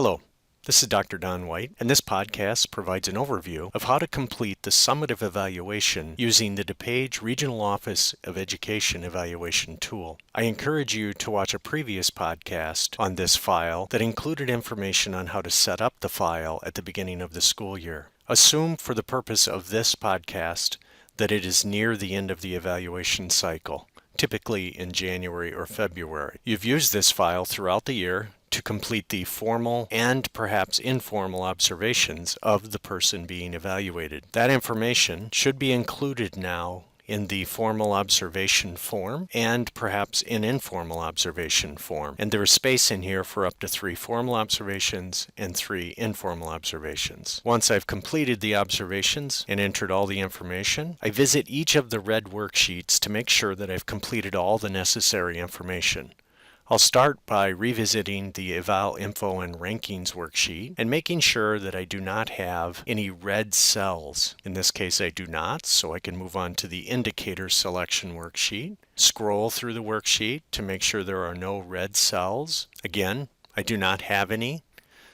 Hello, this is Dr. Don White, and this podcast provides an overview of how to complete the summative evaluation using the DuPage Regional Office of Education evaluation tool. I encourage you to watch a previous podcast on this file that included information on how to set up the file at the beginning of the school year. Assume for the purpose of this podcast that it is near the end of the evaluation cycle, typically in January or February. You've used this file throughout the year to complete the formal and perhaps informal observations of the person being evaluated. That information should be included now in the formal observation form and perhaps in informal observation form. And there is space in here for up to 3 formal observations and 3 informal observations. Once I've completed the observations and entered all the information, I visit each of the red worksheets to make sure that I've completed all the necessary information. I'll start by revisiting the Eval Info and Rankings worksheet and making sure that I do not have any red cells. In this case, I do not, so I can move on to the Indicator Selection worksheet. Scroll through the worksheet to make sure there are no red cells. Again, I do not have any,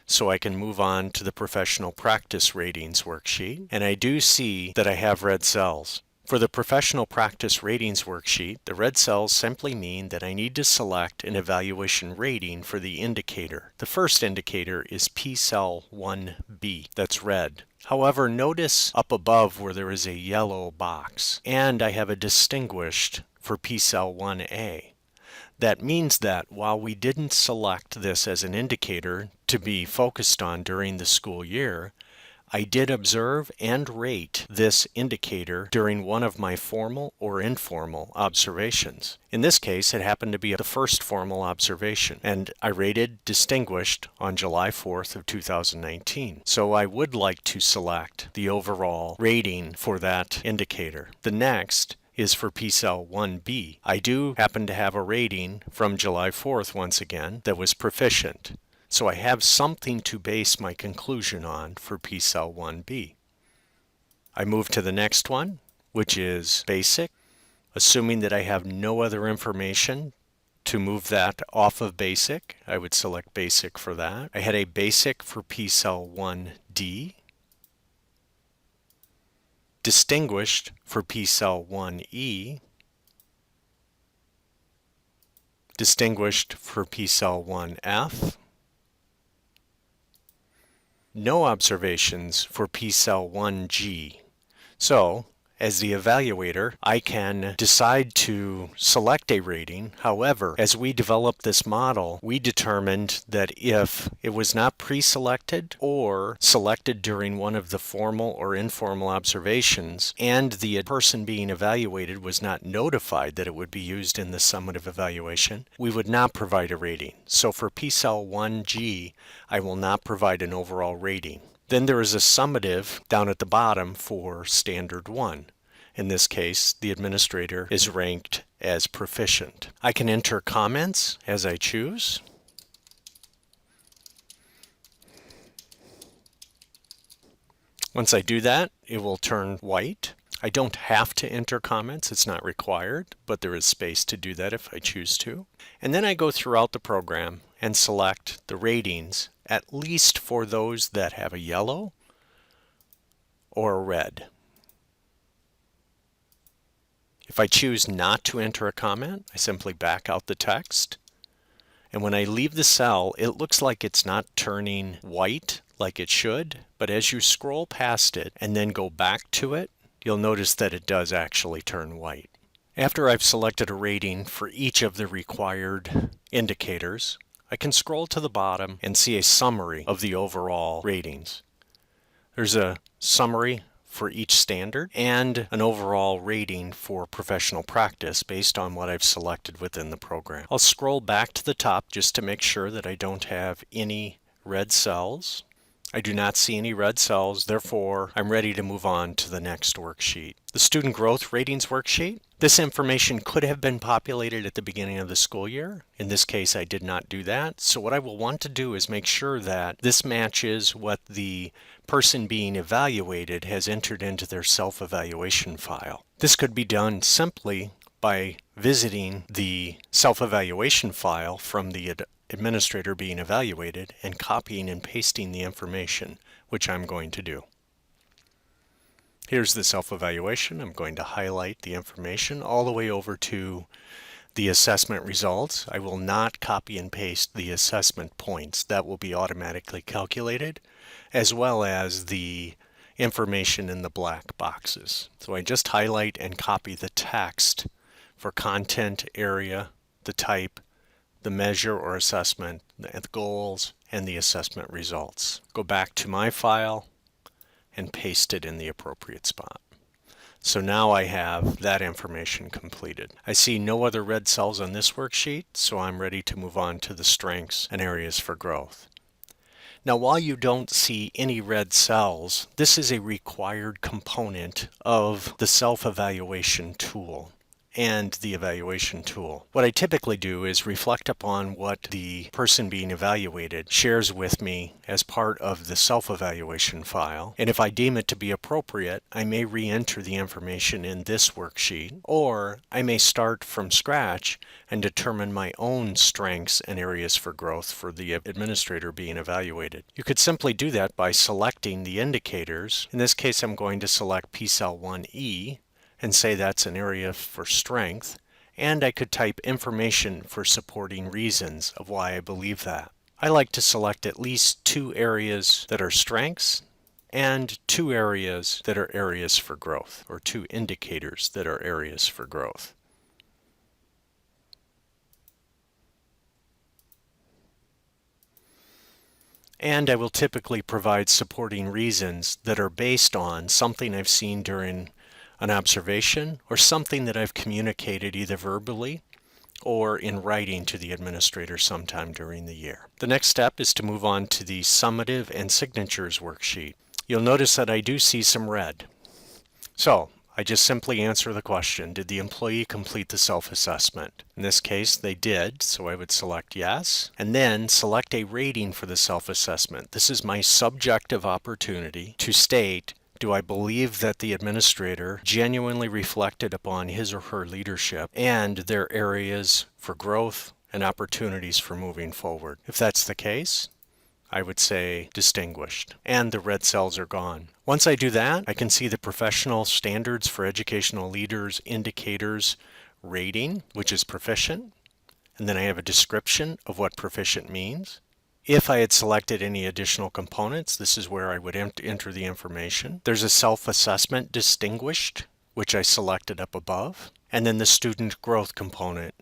so I can move on to the Professional Practice Ratings worksheet, and I do see that I have red cells. For the Professional Practice Ratings worksheet, the red cells simply mean that I need to select an evaluation rating for the indicator. The first indicator is P-Cell 1B, that's red. However, notice up above where there is a yellow box, and I have a distinguished for P-Cell 1A. That means that while we didn't select this as an indicator to be focused on during the school year, I did observe and rate this indicator during one of my formal or informal observations. In this case, it happened to be the first formal observation, and I rated distinguished on July 4th of 2019. So I would like to select the overall rating for that indicator. The next is for P-Cell 1B. I do happen to have a rating from July 4th once again that was proficient. So I have something to base my conclusion on for P-Cell 1B. I move to the next one, which is basic. Assuming that I have no other information to move that off of basic, I would select basic for that. I had a basic for P-Cell 1D. Distinguished for P-Cell 1E. Distinguished for P-Cell 1F. No observations for P-Cell 1G. So, as the evaluator, I can decide to select a rating. However, as we developed this model, we determined that if it was not pre-selected or selected during one of the formal or informal observations, and the person being evaluated was not notified that it would be used in the summative evaluation, we would not provide a rating. So for P-Cell 1G, I will not provide an overall rating. Then there is a summative down at the bottom for Standard 1. In this case, the administrator is ranked as proficient. I can enter comments as I choose. Once I do that, it will turn white. I don't have to enter comments, it's not required, but there is space to do that if I choose to. And then I go throughout the program and select the ratings, at least for those that have a yellow or a red. If I choose not to enter a comment, I simply back out the text. And when I leave the cell, it looks like it's not turning white like it should, but as you scroll past it and then go back to it, you'll notice that it does actually turn white. After I've selected a rating for each of the required indicators, I can scroll to the bottom and see a summary of the overall ratings. There's a summary for each standard and an overall rating for professional practice based on what I've selected within the program. I'll scroll back to the top just to make sure that I don't have any red cells. I do not see any red cells, therefore I'm ready to move on to the next worksheet. The Student Growth Ratings worksheet. This information could have been populated at the beginning of the school year. In this case, I did not do that. So what I will want to do is make sure that this matches what the person being evaluated has entered into their self-evaluation file. This could be done simply by visiting the self-evaluation file from the administrator being evaluated and copying and pasting the information, which I'm going to do. Here's the self-evaluation. I'm going to highlight the information all the way over to the assessment results. I will not copy and paste the assessment points. That will be automatically calculated, as well as the information in the black boxes. So I just highlight and copy the text for content, area, the type, the measure or assessment, the goals, and the assessment results. Go back to my file and paste it in the appropriate spot. So now I have that information completed. I see no other red cells on this worksheet, so I'm ready to move on to the strengths and areas for growth. Now, while you don't see any red cells, this is a required component of the self-evaluation tool and the evaluation tool. What I typically do is reflect upon what the person being evaluated shares with me as part of the self-evaluation file, and if I deem it to be appropriate, I may re-enter the information in this worksheet, or I may start from scratch and determine my own strengths and areas for growth for the administrator being evaluated. You could simply do that by selecting the indicators. In this case, I'm going to select P-cell 1E, and say that's an area for strength, and I could type information for supporting reasons of why I believe that. I like to select at least 2 areas that are strengths and 2 areas that are areas for growth, or 2 indicators that are areas for growth. And I will typically provide supporting reasons that are based on something I've seen during an observation or something that I've communicated either verbally or in writing to the administrator sometime during the year. The next step is to move on to the summative and signatures worksheet. You'll notice that I do see some red. So I just simply answer the question, did the employee complete the self-assessment? In this case, they did, so I would select yes, and then select a rating for the self-assessment. This is my subjective opportunity to state, do I believe that the administrator genuinely reflected upon his or her leadership and their areas for growth and opportunities for moving forward? If that's the case, I would say distinguished, and the red cells are gone. Once I do that, I can see the professional standards for educational leaders indicators rating, which is proficient, and then I have a description of what proficient means. If I had selected any additional components, this is where I would enter the information. There's a self-assessment distinguished, which I selected up above, and then the student growth component,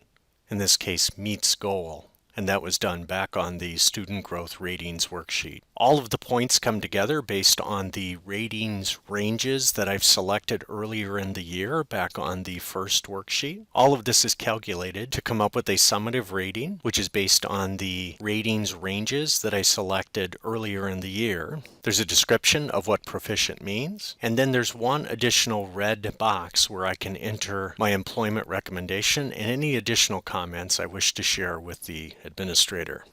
in this case meets goal, and that was done back on the student growth ratings worksheet. All of the points come together based on the ratings ranges that I've selected earlier in the year back on the first worksheet. All of this is calculated to come up with a summative rating, which is based on the ratings ranges that I selected earlier in the year. There's a description of what proficient means, and then there's one additional red box where I can enter my employment recommendation and any additional comments I wish to share with the administrator.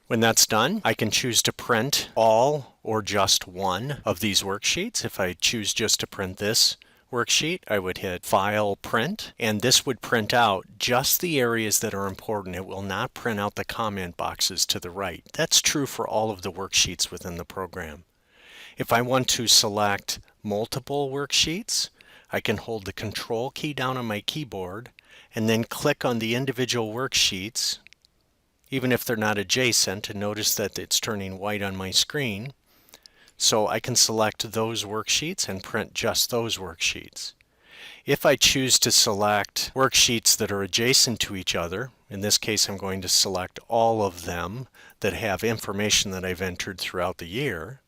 When that's done, I can choose to print all or just one of these worksheets. If I choose just to print this worksheet, I would hit File, Print, and this would print out just the areas that are important. It will not print out the comment boxes to the right. That's true for all of the worksheets within the program. If I want to select multiple worksheets, I can hold the Control key down on my keyboard and then click on the individual worksheets, even if they're not adjacent, and notice that it's turning white on my screen. So I can select those worksheets and print just those worksheets. If I choose to select worksheets that are adjacent to each other, in this case I'm going to select all of them that have information that I've entered throughout the year,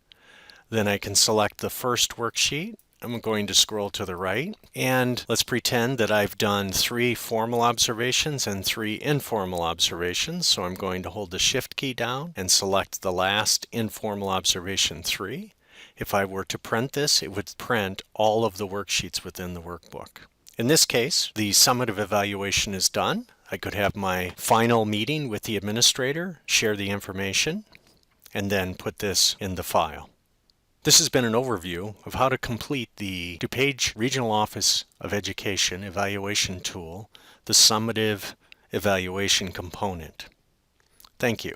then I can select the first worksheet. I'm going to scroll to the right, and let's pretend that I've done 3 formal observations and 3 informal observations. So I'm going to hold the Shift key down and select the last informal observation 3. If I were to print this, it would print all of the worksheets within the workbook. In this case, the summative evaluation is done. I could have my final meeting with the administrator, share the information, and then put this in the file. This has been an overview of how to complete the DuPage Regional Office of Education evaluation tool, the summative evaluation component. Thank you.